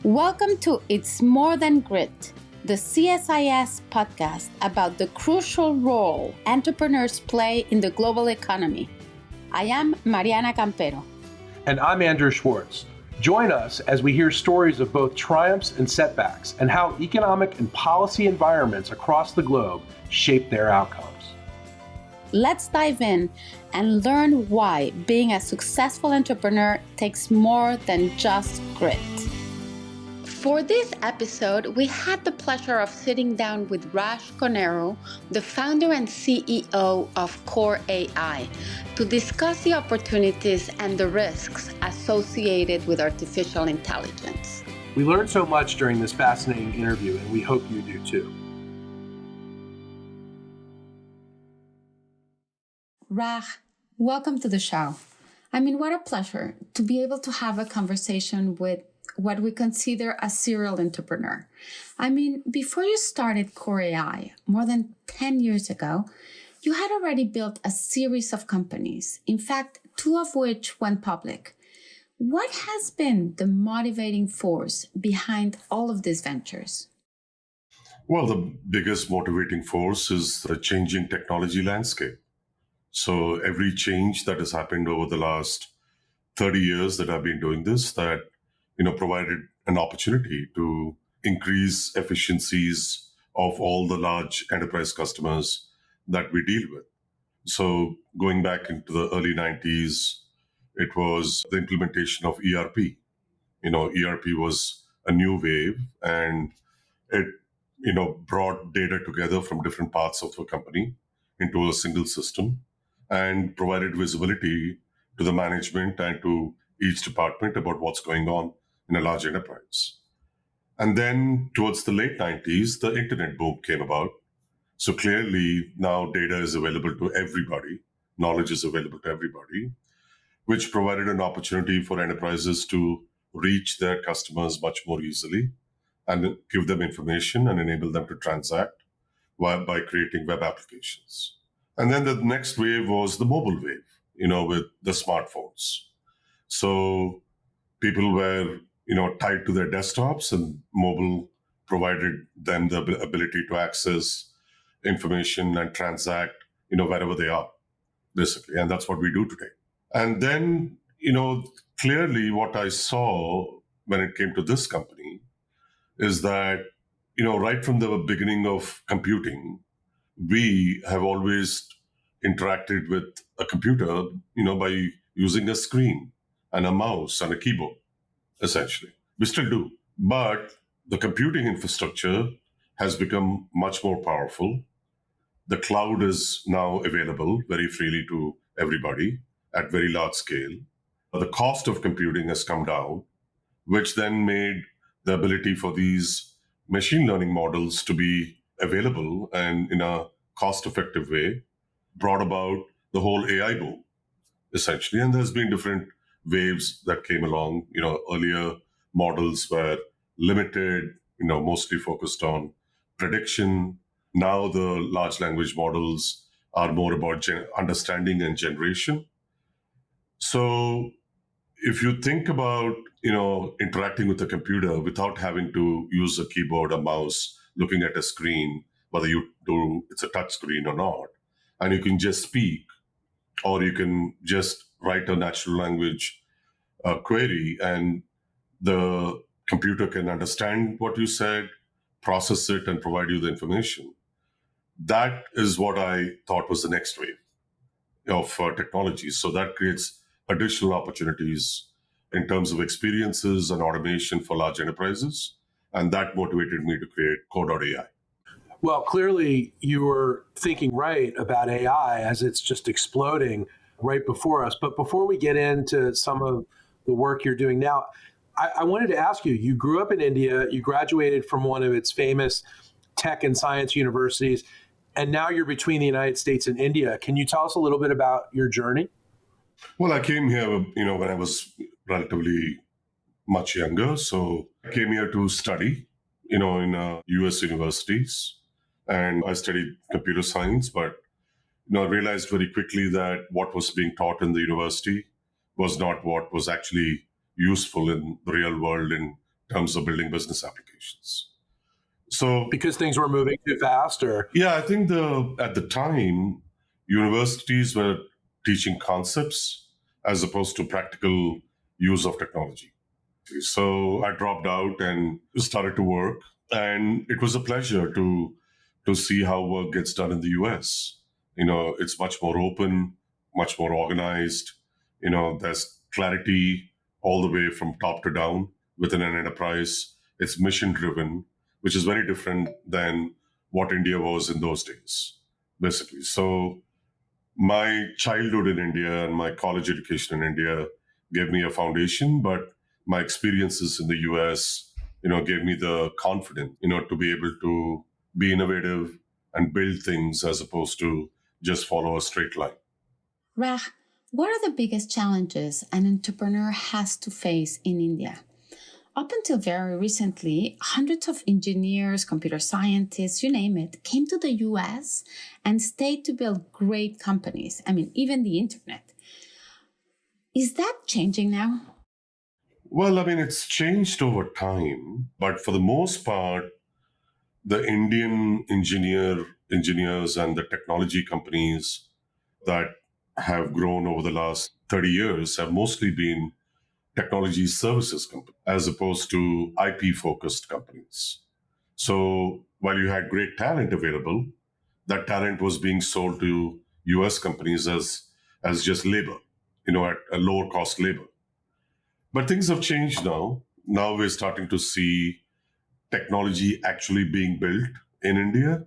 Welcome to It's More Than Grit, the CSIS podcast about the crucial role entrepreneurs play in the global economy. I am Mariana Campero. And I'm Andrew Schwartz. Join us as we hear stories of both triumphs and setbacks and how economic and policy environments across the globe shape their outcomes. Let's dive in and learn why being a successful entrepreneur takes more than just grit. For this episode, we had the pleasure of sitting down with Raj Koneru, the founder and CEO of Kore.ai, to discuss the opportunities and the risks associated with artificial intelligence. We learned so much during this fascinating interview, and we hope you do too. Raj, welcome to the show. What a pleasure to be able to have a conversation with what we consider a serial entrepreneur. Before you started Kore.ai more than 10 years ago, you had already built a series of companies, in fact, 2 of which went public. What has been the motivating force behind all of these ventures? Well, the biggest motivating force is the changing technology landscape. So every change that has happened over the last 30 years that I've been doing this, that provided an opportunity to increase efficiencies of all the large enterprise customers that we deal with. So going back into the early 90s, it was the implementation of ERP. ERP was a new wave, and it, brought data together from different parts of the company into a single system and provided visibility to the management and to each department about what's going on in a large enterprise. And then towards the late 90s, the internet boom came about. So clearly now data is available to everybody, knowledge is available to everybody, which provided an opportunity for enterprises to reach their customers much more easily and give them information and enable them to transact by creating web applications. And then the next wave was the mobile wave, with the smartphones. So people were tied to their desktops, and mobile provided them the ability to access information and transact, wherever they are, basically. And that's what we do today. And then, clearly what I saw when it came to this company is that, right from the beginning of computing, we have always interacted with a computer, by using a screen and a mouse and a keyboard. Essentially, we still do. But the computing infrastructure has become much more powerful. The cloud is now available very freely to everybody at very large scale. The cost of computing has come down, which then made the ability for these machine learning models to be available and in a cost-effective way brought about the whole AI boom, essentially. And there's been different waves that came along. Earlier models were limited, mostly focused on prediction. Now the large language models are more about understanding and generation. So if you think about, interacting with a computer without having to use a keyboard, a mouse, looking at a screen, whether it's a touch screen or not, and you can just speak, or you can just write a natural language query, and the computer can understand what you said, process it, and provide you the information. That is what I thought was the next wave of technology. So that creates additional opportunities in terms of experiences and automation for large enterprises. And that motivated me to create Kore.ai. Well, clearly you were thinking right about AI as it's just exploding right before us. But before we get into some of the work you're doing now, I wanted to ask you, you grew up in India, you graduated from one of its famous tech and science universities, and now you're between the United States and India. Can you tell us a little bit about your journey? Well, I came here, when I was relatively much younger. So I came here to study, in US universities. And I studied computer science, but I realized very quickly that what was being taught in the university was not what was actually useful in the real world in terms of building business applications. So Because things were moving too fast, or yeah, I think at the time, universities were teaching concepts as opposed to practical use of technology. So I dropped out and started to work, and it was a pleasure to see how work gets done in the US. It's much more open, much more organized. There's clarity all the way from top to down within an enterprise. It's mission driven, which is very different than what India was in those days, basically. So my childhood in India and my college education in India gave me a foundation, but my experiences in the US, gave me the confidence, to be able to be innovative and build things as opposed to just follow a straight line. Raj, what are the biggest challenges an entrepreneur has to face in India? Up until very recently, hundreds of engineers, computer scientists, you name it, came to the US and stayed to build great companies. I mean, even the internet. Is that changing now? Well, I mean, it's changed over time, but for the most part, the Indian engineers and the technology companies that have grown over the last 30 years have mostly been technology services companies as opposed to IP focused companies. So while you had great talent available, that talent was being sold to US companies as just labor, at a lower cost labor. But things have changed now. Now we're starting to see technology actually being built in India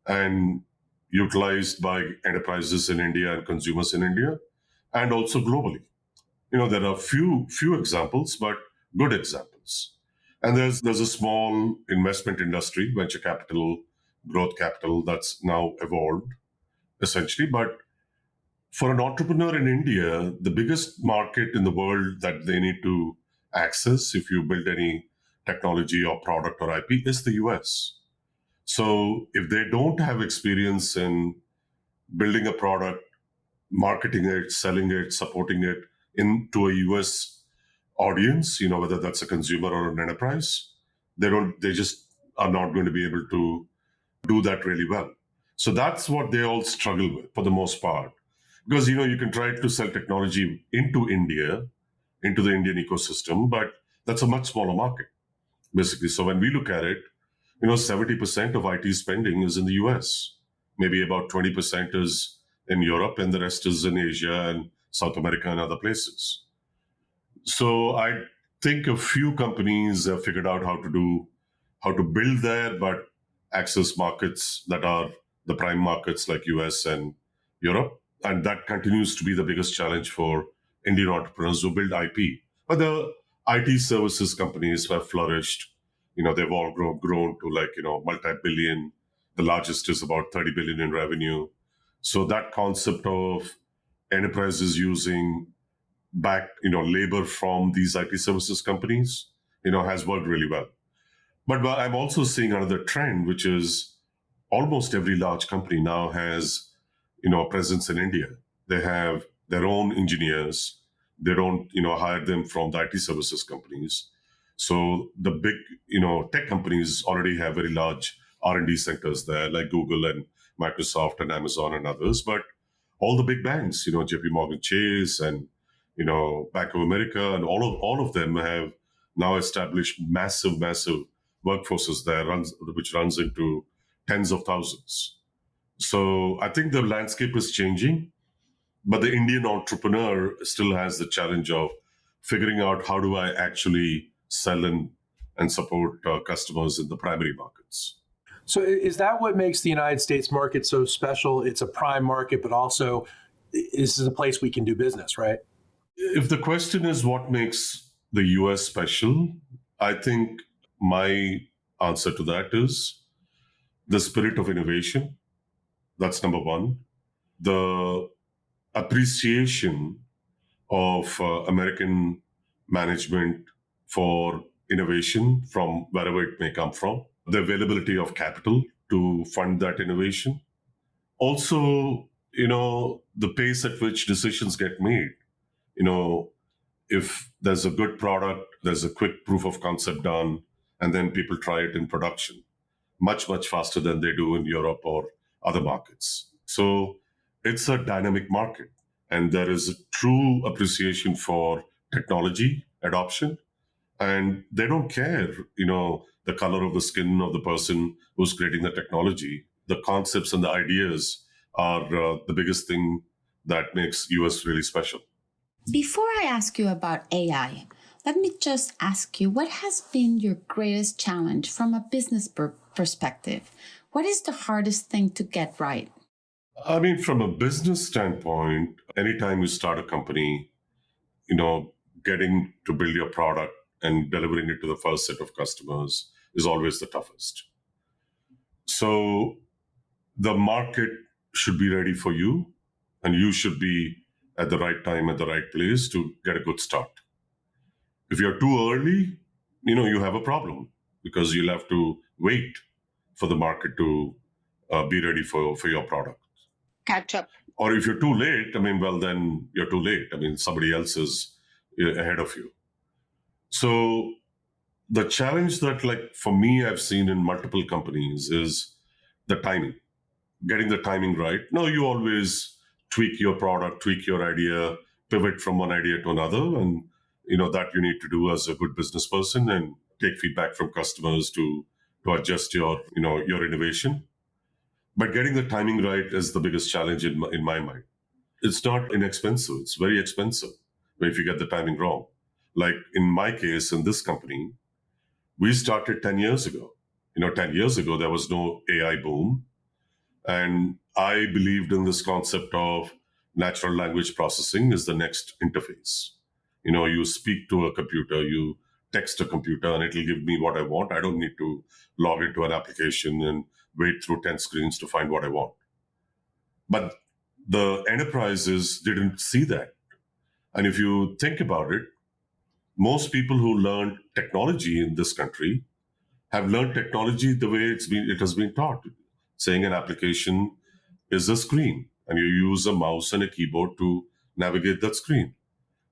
and utilized by enterprises in India and consumers in India, and also globally. There are few examples, but good examples. And there's a small investment industry, venture capital, growth capital, that's now evolved essentially. But for an entrepreneur in India, the biggest market in the world that they need to access if you build any technology or product or IP is the US. So if they don't have experience in building a product, marketing it, selling it, supporting it into a US audience, whether that's a consumer or an enterprise, they just are not going to be able to do that really well. So that's what they all struggle with for the most part. Because, you can try to sell technology into India, into the Indian ecosystem, but that's a much smaller market, basically. So when we look at it, 70% of IT spending is in the US. Maybe about 20% is in Europe, and the rest is in Asia and South America and other places. So I think a few companies have figured out how to build there, but access markets that are the prime markets like US and Europe. And that continues to be the biggest challenge for Indian entrepreneurs who build IP. But the IT services companies have flourished. They've all grown to multi-billion. The largest is about 30 billion in revenue. So that concept of enterprises using back, labor from these IT services companies, has worked really well. But I'm also seeing another trend, which is almost every large company now has, a presence in India. They have their own engineers. They don't, hire them from the IT services companies. So the big, tech companies already have very large R&D centers there, like Google and Microsoft and Amazon and others. But all the big banks, JP Morgan Chase and, Bank of America, and all of them have now established massive workforces there, which runs into tens of thousands. So I think the landscape is changing, but the Indian entrepreneur still has the challenge of figuring out how do I actually sell and support customers in the primary markets. So is that what makes the United States market so special? It's a prime market, but also this is a place we can do business, right? If the question is what makes the US special, I think my answer to that is the spirit of innovation. That's number one. The appreciation of American management for innovation from wherever it may come from, the availability of capital to fund that innovation. Also, the pace at which decisions get made. If there's a good product, There's a quick proof of concept done, and then people try it in production much, much faster than they do in Europe or other markets. So it's a dynamic market, and there is a true appreciation for technology adoption. And they don't care, the color of the skin of the person who's creating the technology. The concepts and the ideas are the biggest thing that makes US really special. Before I ask you about AI, let me just ask you, what has been your greatest challenge from a business perspective? What is the hardest thing to get right? I mean, from a business standpoint, anytime you start a company, getting to build your product and delivering it to the first set of customers is always the toughest. So the market should be ready for you, and you should be at the right time, at the right place to get a good start. If you're too early, you have a problem because you'll have to wait for the market to be ready for your product. Catch up. Or if you're too late, then you're too late. Somebody else is ahead of you. So the challenge that, for me, I've seen in multiple companies is the timing, getting the timing right. No, you always tweak your product, tweak your idea, pivot from one idea to another. And, that you need to do as a good business person and take feedback from customers to adjust your innovation. But getting the timing right is the biggest challenge in my mind. It's not inexpensive. It's very expensive if you get the timing wrong. Like in my case, in this company, we started 10 years ago. 10 years ago, there was no AI boom. And I believed in this concept of natural language processing is the next interface. You speak to a computer, you text a computer, and it'll give me what I want. I don't need to log into an application and wait through 10 screens to find what I want. But the enterprises didn't see that. And if you think about it, most people who learned technology in this country have learned technology the way it has been taught. Saying an application is a screen, and you use a mouse and a keyboard to navigate that screen.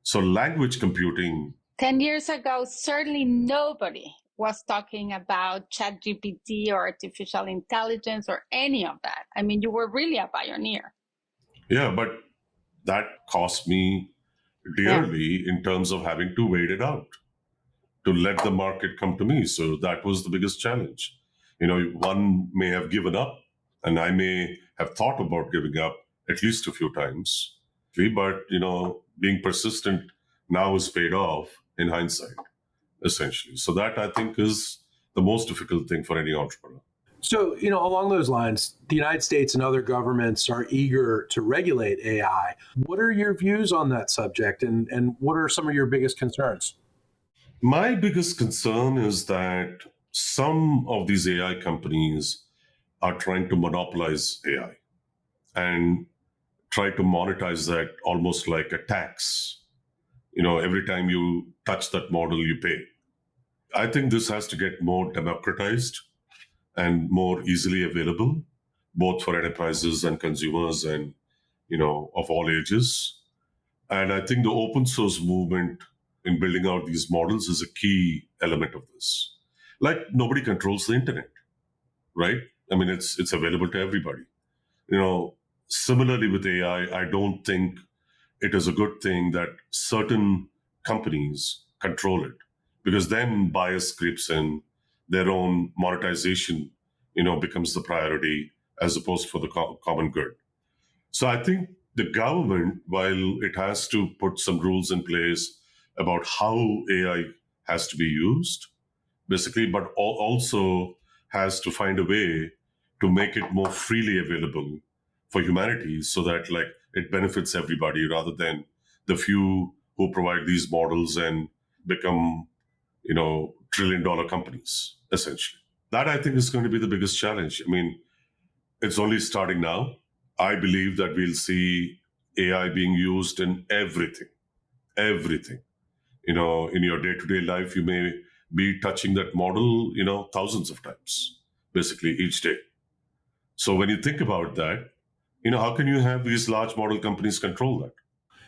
So language computing. 10 years ago, certainly nobody was talking about ChatGPT or artificial intelligence or any of that. You were really a pioneer. Yeah, but that cost me dearly in terms of having to wait it out, to let the market come to me. So that was the biggest challenge. One may have given up, and I may have thought about giving up at least a few times. But, being persistent now is paid off in hindsight, essentially. So that, I think, is the most difficult thing for any entrepreneur. So, along those lines, the United States and other governments are eager to regulate AI. What are your views on that subject, and what are some of your biggest concerns? My biggest concern is that some of these AI companies are trying to monopolize AI and try to monetize that almost like a tax. Every time you touch that model, you pay. I think this has to get more democratized and more easily available, both for enterprises and consumers and, of all ages. And I think the open source movement in building out these models is a key element of this. Like, nobody controls the internet, right? It's available to everybody. Similarly with AI, I don't think it is a good thing that certain companies control it, because then bias creeps in, their own monetization, becomes the priority as opposed for the common good. So I think the government, while it has to put some rules in place about how AI has to be used, basically, but also has to find a way to make it more freely available for humanity so that it benefits everybody rather than the few who provide these models and become, trillion-dollar companies, essentially. That, I think, is going to be the biggest challenge. It's only starting now. I believe that we'll see AI being used in everything. In your day-to-day life, you may be touching that model, thousands of times, basically each day. So when you think about that, how can you have these large model companies control that?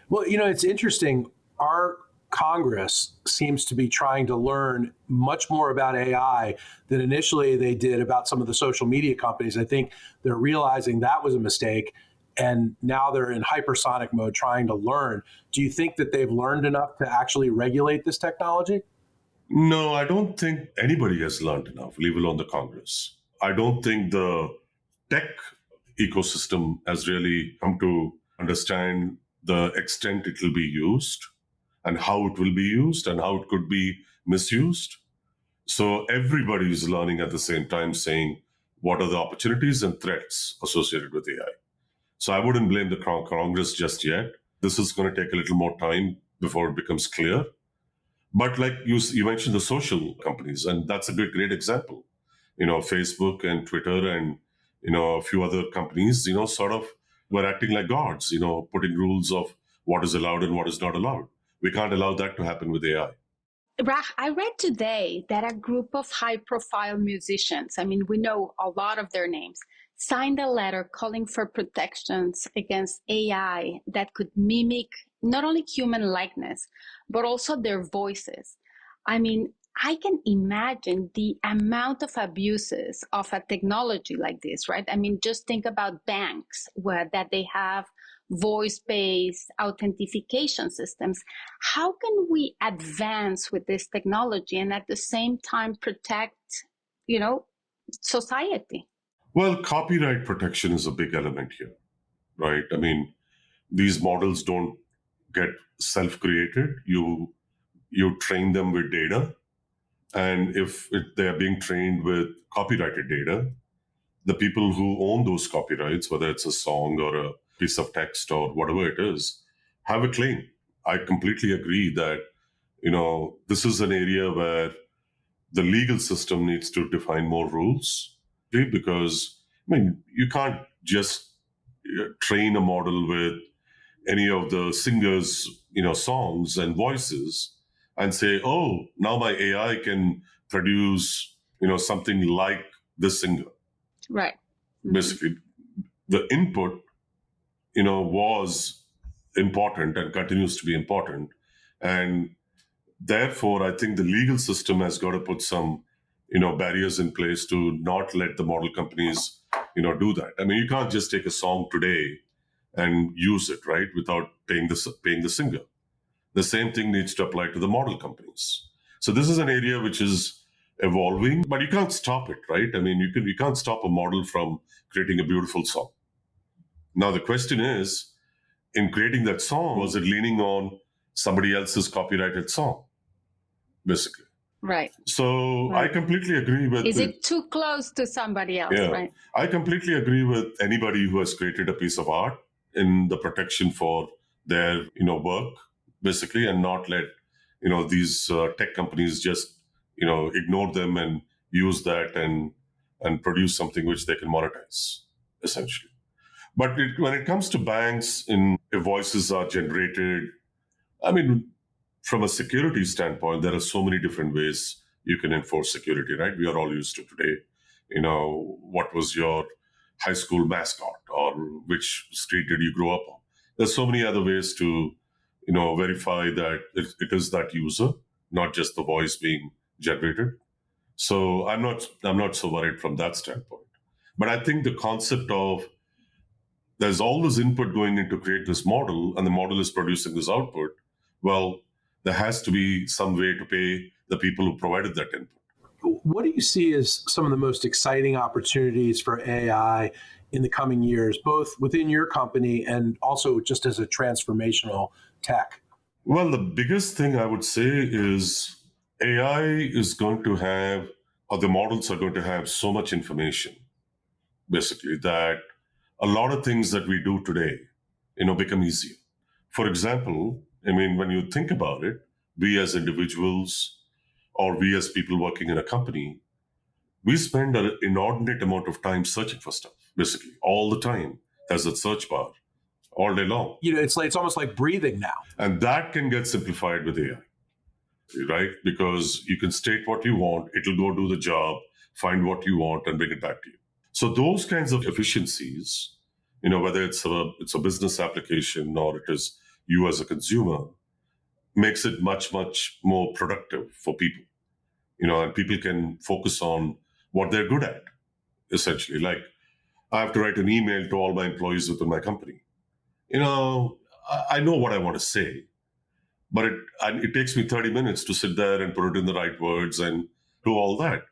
Well, it's interesting. Our Congress seems to be trying to learn much more about AI than initially they did about some of the social media companies. I think they're realizing that was a mistake, and now they're in hypersonic mode trying to learn. Do you think that they've learned enough to actually regulate this technology? No, I don't think anybody has learned enough, leave alone the Congress. I don't think the tech ecosystem has really come to understand the extent it will be used and how it will be used and how it could be misused. So everybody is learning at the same time, saying what are the opportunities and threats associated with AI. So I wouldn't blame the Congress just yet. This is going to take a little more time before it becomes clear. But like you mentioned the social companies, and that's a great example. Facebook and Twitter and, a few other companies, sort of were acting like gods, putting rules of what is allowed and what is not allowed. We can't allow that to happen with AI. Raj, I read today that a group of high-profile musicians, we know a lot of their names, signed a letter calling for protections against AI that could mimic not only human likeness, but also their voices. I can imagine the amount of abuses of a technology like this, right? Just think about banks that they have voice-based authentication systems. How can we advance with this technology and at the same time protect, society? Well, copyright protection is a big element here, right? These models don't get self-created. You train them with data. And if they are being trained with copyrighted data, the people who own those copyrights, whether it's a song or a piece of text or whatever it is, have a claim. I completely agree that, this is an area where the legal system needs to define more rules, because, you can't just train a model with any of the singers, songs and voices and say, oh, now my AI can produce, something like this singer. Right. Basically, the input, was important and continues to be important. And therefore, I think the legal system has got to put some, barriers in place to not let the model companies, do that. You can't just take a song today and use it, right, without paying the singer. The same thing needs to apply to the model companies. So this is an area which is evolving, but you can't stop it, right? You can't stop a model from creating a beautiful song. Now the question is, in creating that song, was it leaning on somebody else's copyrighted song, basically? Right. So Right. I completely agree with... Is it too close to somebody else, Yeah, right? I completely agree with anybody who has created a piece of art in the protection for their, work, basically, and not let, these tech companies just, ignore them and use that and produce something which they can monetize, essentially. But when it comes to banks, if voices are generated, from a security standpoint, there are so many different ways you can enforce security, right? We are all used to today. What was your high school mascot, or which street did you grow up on? There's so many other ways to, verify that it is that user, not just the voice being generated. So I'm not so worried from that standpoint. But I think the concept of there's always input going in to create this model, and the model is producing this output. Well, there has to be some way to pay the people who provided that input. What do you see as some of the most exciting opportunities for AI in the coming years, both within your company and also just as a transformational tech? Well, the biggest thing I would say is AI is going to have, or the models are going to have so much information, basically, that a lot of things that we do today, become easier. For example, when you think about it, we as individuals or we as people working in a company, we spend an inordinate amount of time searching for stuff, basically, all the time. There's a search bar all day long. It's almost like breathing now. And that can get simplified with AI, right? Because you can state what you want, it'll go do the job, find what you want, and bring it back to you. So those kinds of efficiencies, whether it's a business application or it is you as a consumer, makes it much, much more productive for people, and people can focus on what they're good at, essentially. Like, I have to write an email to all my employees within my company. I know what I want to say, but it takes me 30 minutes to sit there and put it in the right words and do all that.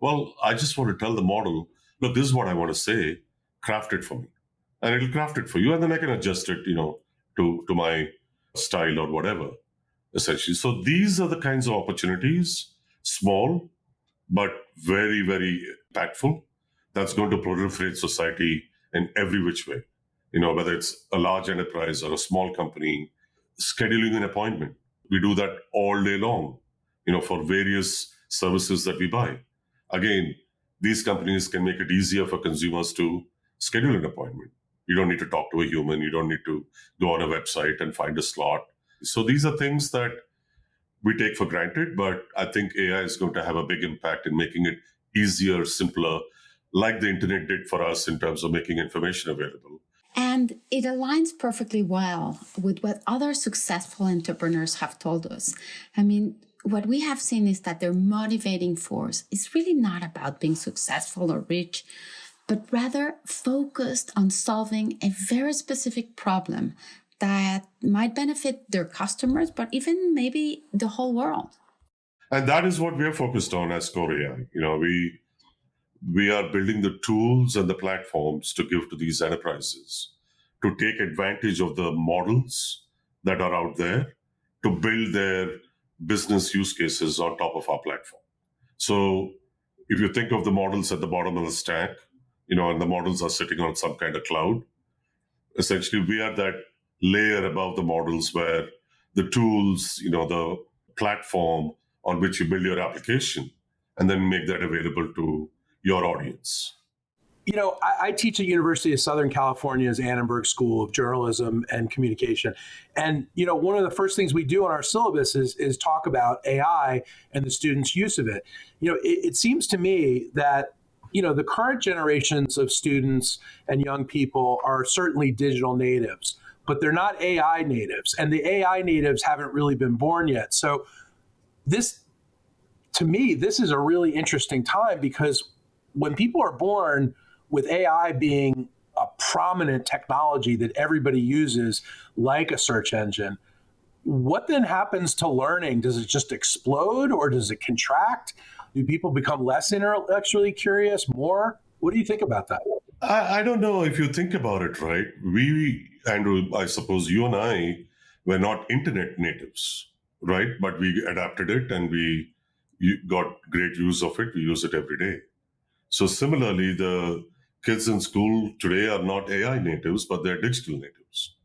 Well, I just want to tell the model, look, this is what I want to say, craft it for me. And it'll craft it for you, and then I can adjust it, to my style or whatever, essentially. So these are the kinds of opportunities, small, but very, very impactful, that's going to proliferate society in every which way. Whether it's a large enterprise or a small company, scheduling an appointment. We do that all day long, for various services that we buy. Again, these companies can make it easier for consumers to schedule an appointment. You don't need to talk to a human. You don't need to go on a website and find a slot. So these are things that we take for granted, but I think AI is going to have a big impact in making it easier, simpler, like the internet did for us in terms of making information available. And it aligns perfectly well with what other successful entrepreneurs have told us. I mean, what we have seen is that their motivating force is really not about being successful or rich, but rather focused on solving a very specific problem that might benefit their customers, but even maybe the whole world. And that is what we are focused on as Kore.ai. We are building the tools and the platforms to give to these enterprises to take advantage of the models that are out there to build their business use cases on top of our platform. So if you think of the models at the bottom of the stack, and the models are sitting on some kind of cloud, essentially we are that layer above the models where the tools, the platform on which you build your application and then make that available to your audience. I teach at University of Southern California's Annenberg School of Journalism and Communication. And, one of the first things we do on our syllabus is talk about AI and the students' use of it. It seems to me that, the current generations of students and young people are certainly digital natives, but they're not AI natives. And the AI natives haven't really been born yet. So to me, this is a really interesting time, because when people are born with AI being a prominent technology that everybody uses, like a search engine, what then happens to learning? Does it just explode, or does it contract? Do people become less intellectually curious, more? What do you think about that? I don't know if you think about it, right? We, Andrew, I suppose you and I were not internet natives, right? But we adapted it and we got great use of it. We use it every day. So similarly, the kids in school today are not AI natives, but they're digital natives.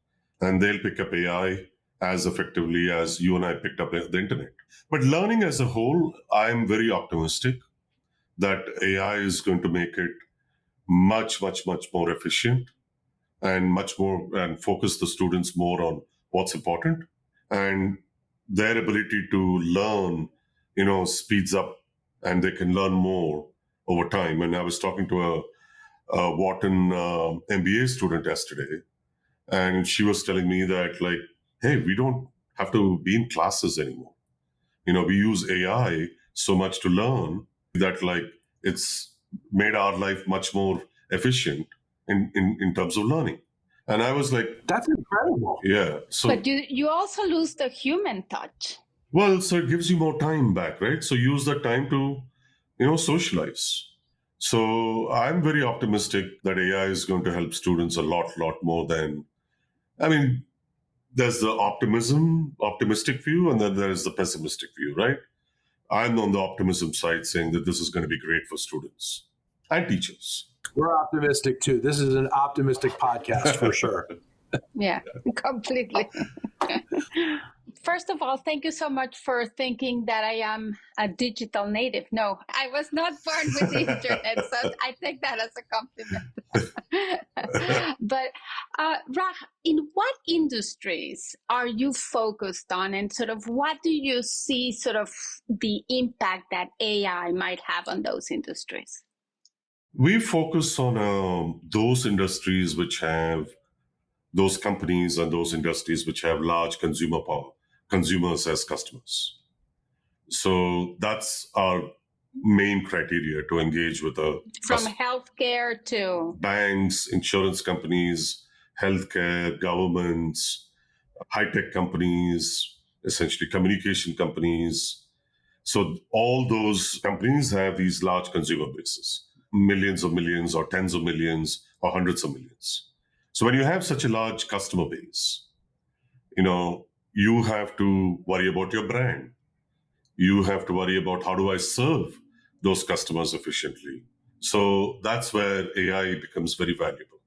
And they'll pick up AI as effectively as you and I picked up the internet. But learning as a whole, I'm very optimistic that AI is going to make it much, much, much more efficient and focus the students more on what's important. And their ability to learn, speeds up, and they can learn more over time. And I was talking to a Wharton MBA student yesterday, and she was telling me that, like, hey, we don't have to be in classes anymore. We use AI so much to learn that, like, it's made our life much more efficient in terms of learning. And I was like, that's incredible. Yeah. So, but you also lose the human touch. Well, so it gives you more time back, right? So use that time to, socialize. So I'm very optimistic that AI is going to help students a lot more than, there's the optimistic view, and then there's the pessimistic view, right? I'm on the optimism side, saying that this is going to be great for students and teachers. We're optimistic too. This is an optimistic podcast for sure. Yeah, completely. First of all, thank you so much for thinking that I am a digital native. No, I was not born with the internet, so I take that as a compliment. But Raj, in what industries are you focused on, and sort of what do you see sort of the impact that AI might have on those industries? We focus on those industries which have those companies and those industries which have large consumer power. consumers as customers. So that's our main criteria to engage with from healthcare to banks, insurance companies, healthcare, governments, high-tech companies, essentially communication companies. So all those companies have these large consumer bases, millions of millions or tens of millions or hundreds of millions. So when you have such a large customer base, you have to worry about your brand. You have to worry about how do I serve those customers efficiently. So that's where AI becomes very valuable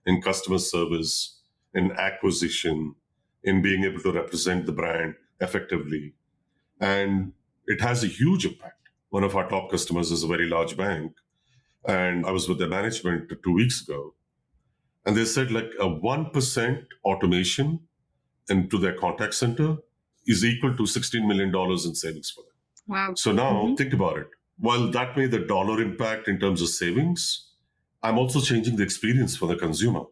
in customer service, in acquisition, in being able to represent the brand effectively. And it has a huge impact. One of our top customers is a very large bank. And I was with their management 2 weeks ago. And they said like a 1% automation into their contact center is equal to $16 million in savings for them. wow. So now think about it. While that made the dollar impact in terms of savings, I'm also changing the experience for the consumer.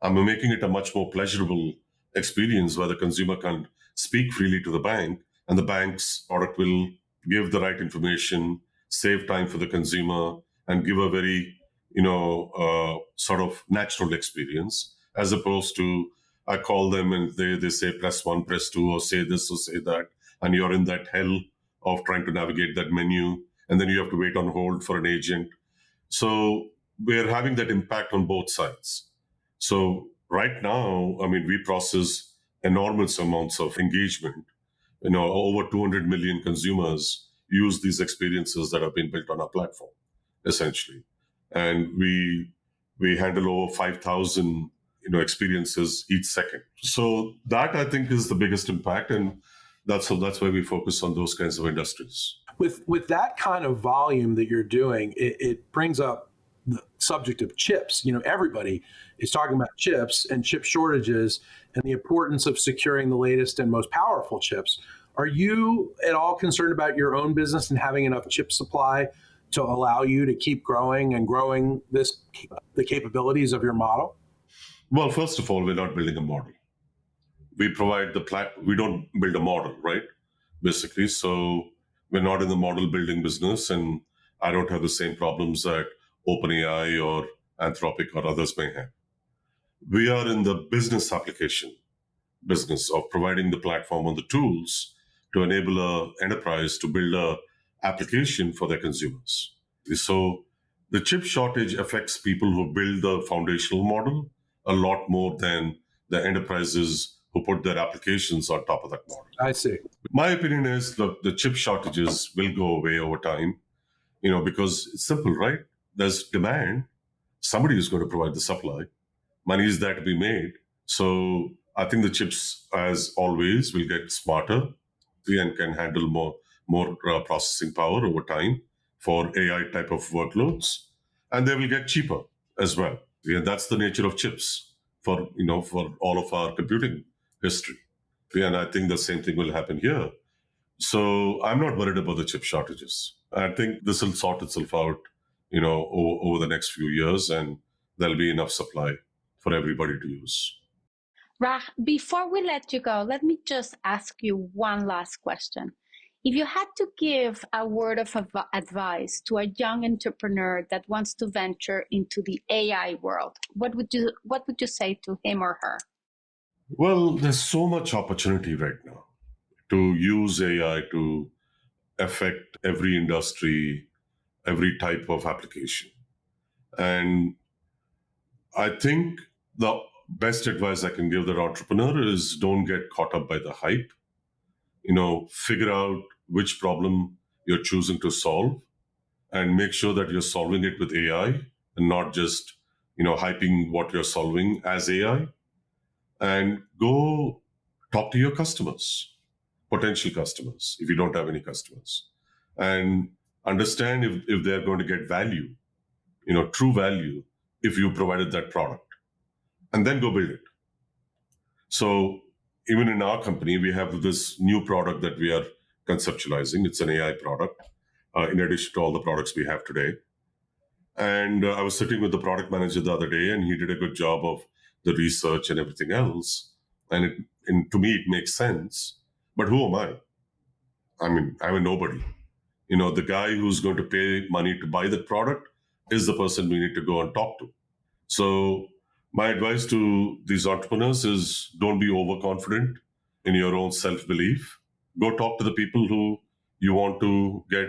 I'm making it a much more pleasurable experience where the consumer can speak freely to the bank and the bank's product will give the right information, save time for the consumer, and give a very, sort of natural experience, as opposed to I call them and they say press one, press two, or say this or say that, and you're in that hell of trying to navigate that menu, and then you have to wait on hold for an agent. So we're having that impact on both sides. So right now, we process enormous amounts of engagement. Over 200 million consumers use these experiences that have been built on our platform, essentially. And we handle over 5,000 experiences each second. So that I think is the biggest impact, and that's why we focus on those kinds of industries. With that kind of volume that you're doing, it brings up the subject of chips. Everybody is talking about chips and chip shortages and the importance of securing the latest and most powerful chips. Are you at all concerned about your own business and having enough chip supply to allow you to keep growing and growing the capabilities of your model? Well, first of all, we're not building a model. We provide we don't build a model, right? Basically. So we're not in the model building business, and I don't have the same problems that OpenAI or Anthropic or others may have. We are in the business application business of providing the platform and the tools to enable an enterprise to build an application for their consumers. So the chip shortage affects people who build the foundational model a lot more than the enterprises who put their applications on top of that model. I see. My opinion is the chip shortages will go away over time, because it's simple, right? There's demand. Somebody is going to provide the supply. Money is there to be made. So I think the chips, as always, will get smarter and can handle more processing power over time for AI type of workloads, and they will get cheaper as well. And that's the nature of chips for all of our computing history. And I think the same thing will happen here. So I'm not worried about the chip shortages. I think this will sort itself out, over the next few years, and there'll be enough supply for everybody to use. Raj, before we let you go, let me just ask you one last question. If you had to give a word of advice to a young entrepreneur that wants to venture into the AI world, what would you say to him or her? Well, there's so much opportunity right now to use AI to affect every industry, every type of application. And I think the best advice I can give that entrepreneur is don't get caught up by the hype. Figure out which problem you're choosing to solve and make sure that you're solving it with AI and not just, hyping what you're solving as AI. And go talk to your customers, potential customers, if you don't have any customers, and understand if they're going to get value, true value, if you provided that product, and then go build it. So even in our company, we have this new product that we are conceptualizing. It's an AI product, in addition to all the products we have today. And I was sitting with the product manager the other day, and he did a good job of the research and everything else. And to me, it makes sense. But who am I? I mean, I'm a nobody. The guy who's going to pay money to buy the product is the person we need to go and talk to. So my advice to these entrepreneurs is don't be overconfident in your own self-belief. Go talk to the people who you want to get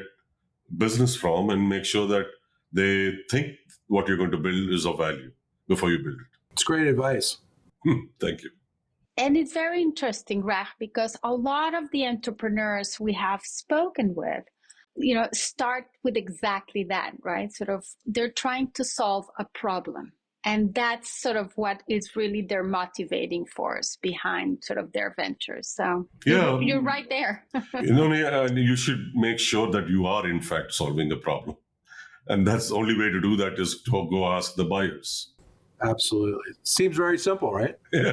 business from and make sure that they think what you're going to build is of value before you build it. It's great advice. Thank you. And it's very interesting, Raj, because a lot of the entrepreneurs we have spoken with, start with exactly that, right? Sort of, they're trying to solve a problem. And that's sort of what is really their motivating force behind sort of their ventures. So you're right there. You should make sure that you are in fact solving a problem. And that's the only way to do that is to go ask the buyers. Absolutely. Seems very simple, right? Yeah.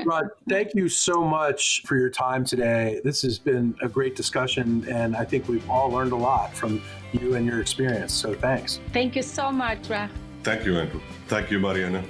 Raj, thank you so much for your time today. This has been a great discussion, and I think we've all learned a lot from you and your experience. So thanks. Thank you so much, Raj. Thank you, Andrew. Thank you, Mariana.